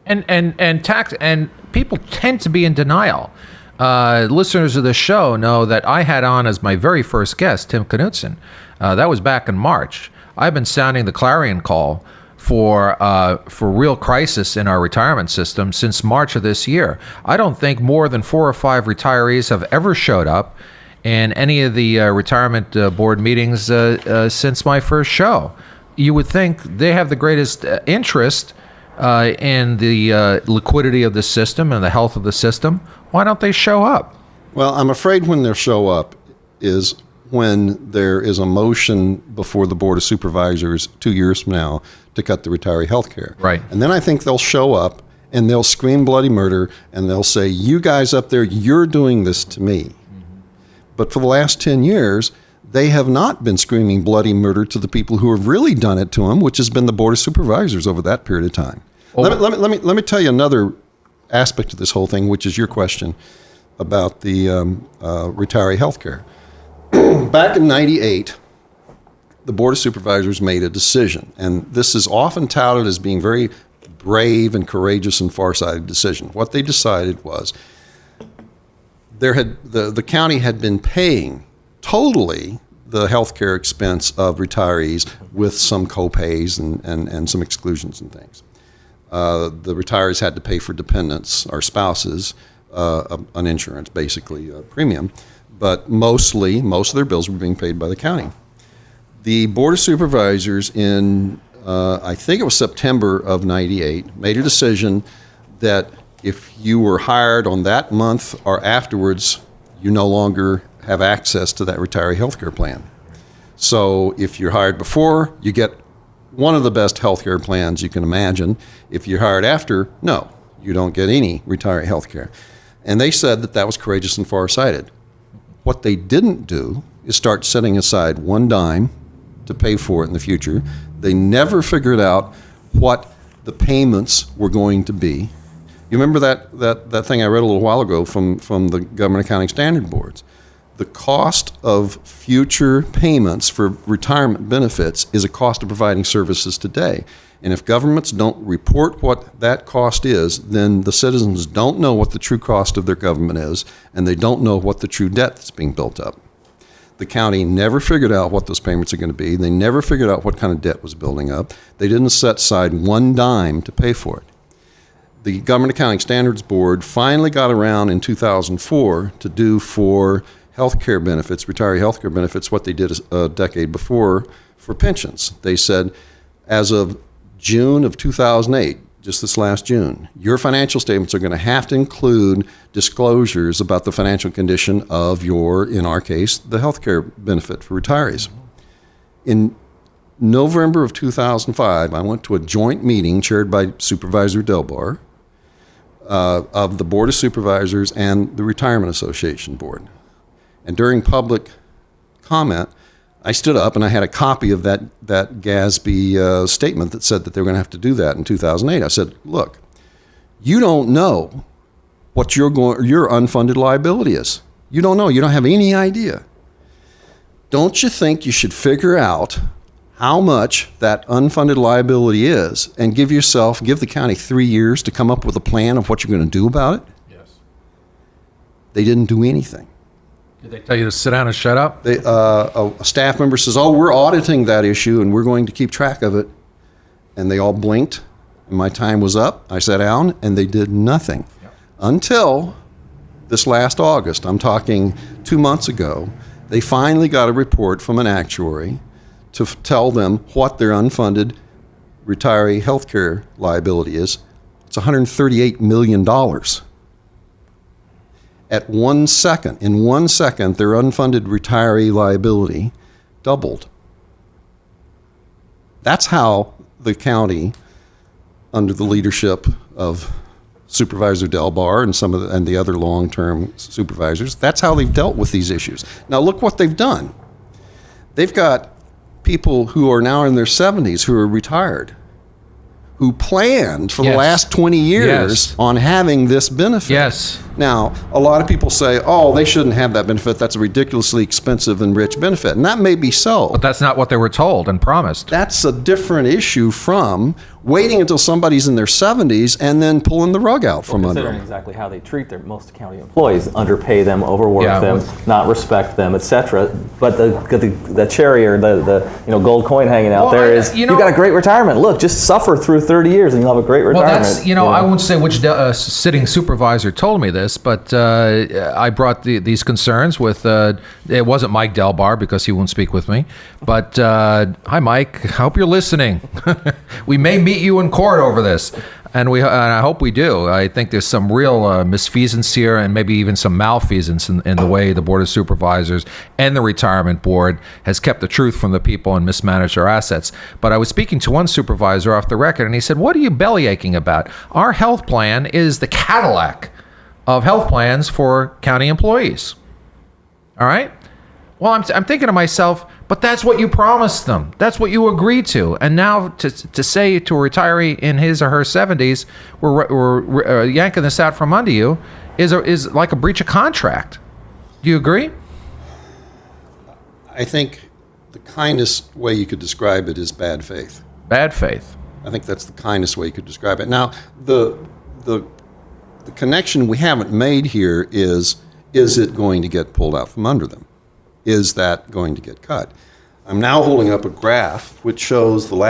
And tax and people tend to be in denial. Listeners of the show know that I had on as my very first guest Tim Knudsen. That was back in March. I've been sounding the clarion call for real crisis in our retirement system since March of this year. I don't think more than 4 or 5 retirees have ever showed up in any of the retirement board meetings since my first show. You would think they have the greatest interest in the liquidity of the system and the health of the system. Why don't they show up? Well, I'm afraid when they show up is when there is a motion before the Board of Supervisors 2 years from now to cut the retiree health care. Right. And then I think they'll show up and they'll scream bloody murder and they'll say, you guys up there, you're doing this to me. Mm-hmm. But for the last 10 years, they have not been screaming bloody murder to the people who have really done it to them, which has been the Board of Supervisors over that period of time. Let me tell you another aspect of this whole thing, which is your question about the retiree health care. Back in 98, the Board of Supervisors made a decision, and this is often touted as being very brave and courageous and far-sighted decision. What they decided was the county had been paying totally the health care expense of retirees with some co-pays and some exclusions and things. The retirees had to pay for dependents or spouses, an insurance, basically a premium, but most of their bills were being paid by the county. The Board of Supervisors in, I think it was September of 98, made a decision that if you were hired on that month or afterwards, you no longer have access to that retiree health care plan. So if you're hired before, you get one of the best health care plans you can imagine. If you're hired after, no, you don't get any retiree health care. And they said that was courageous and far-sighted. What they didn't do is start setting aside one dime to pay for it in the future. They never figured out what the payments were going to be. You remember that thing I read a little while ago from the Government Accounting Standard Boards? The cost of future payments for retirement benefits is a cost of providing services today. And if governments don't report what that cost is, then the citizens don't know what the true cost of their government is, and they don't know what the true debt that's being built up. The county never figured out what those payments are going to be. They never figured out what kind of debt was building up. They didn't set aside one dime to pay for it. The Government Accounting Standards Board finally got around in 2004 to do for health care benefits, retiree health care benefits, what they did a decade before for pensions. They said, as of June of 2008, just this last June, your financial statements are going to have to include disclosures about the financial condition of your, in our case, the health care benefit for retirees. In November of 2005, I went to a joint meeting chaired by Supervisor Delbar of the Board of Supervisors and the Retirement Association Board. And during public comment, I stood up and I had a copy of that GASB statement that said that they were going to have to do that in 2008. I said, look, you don't know what your unfunded liability is. You don't know. You don't have any idea. Don't you think you should figure out how much that unfunded liability is and give the county 3 years to come up with a plan of what you're going to do about it? Yes. They didn't do anything. Did they tell you to sit down and shut up? A staff member says, we're auditing that issue and we're going to keep track of it. And they all blinked and my time was up. I sat down and they did nothing. Yep. Until this last August, I'm talking 2 months ago, they finally got a report from an actuary to tell them what their unfunded retiree health care liability is. It's $138 million. In 1 second, their unfunded retiree liability doubled. That's how the county, under the leadership of Supervisor Delbar and the other long-term supervisors, that's how they've dealt with these issues. Now look what they've done. They've got people who are now in their 70s who are retired, who planned for the last 20 years on having this benefit. Yes. Now, a lot of people say, oh, they shouldn't have that benefit. That's a ridiculously expensive and rich benefit. And that may be so. But that's not what they were told and promised. That's a different issue from waiting until somebody's in their 70s and then pulling the rug out from under Considering them. exactly how they treat their most county employees, underpay them, overwork them, not respect them, etc. But the cherry or the gold coin hanging out there is you got a great retirement. Look, just suffer through 30 years and you'll have a great retirement. Well, that's I won't say which sitting supervisor told me this, but I brought these concerns with. It wasn't Mike Delbar because he won't speak with me. But hi, Mike. I hope you're listening. We may meet you in court over this, and I hope we do. I think there's some real misfeasance here, and maybe even some malfeasance in the way the Board of Supervisors and the Retirement Board has kept the truth from the people and mismanaged our assets. But I was speaking to one supervisor off the record, and he said, "What are you bellyaching about? Our health plan is the Cadillac of health plans for county employees." All right? Well, I'm thinking to myself, but that's what you promised them. That's what you agreed to. And now to say to a retiree in his or her 70s, we're yanking this out from under you, is like a breach of contract. Do you agree? I think the kindest way you could describe it is bad faith. Bad faith. I think that's the kindest way you could describe it. Now, the connection we haven't made here is it going to get pulled out from under them? Is that going to get cut? I'm now holding up a graph which shows the last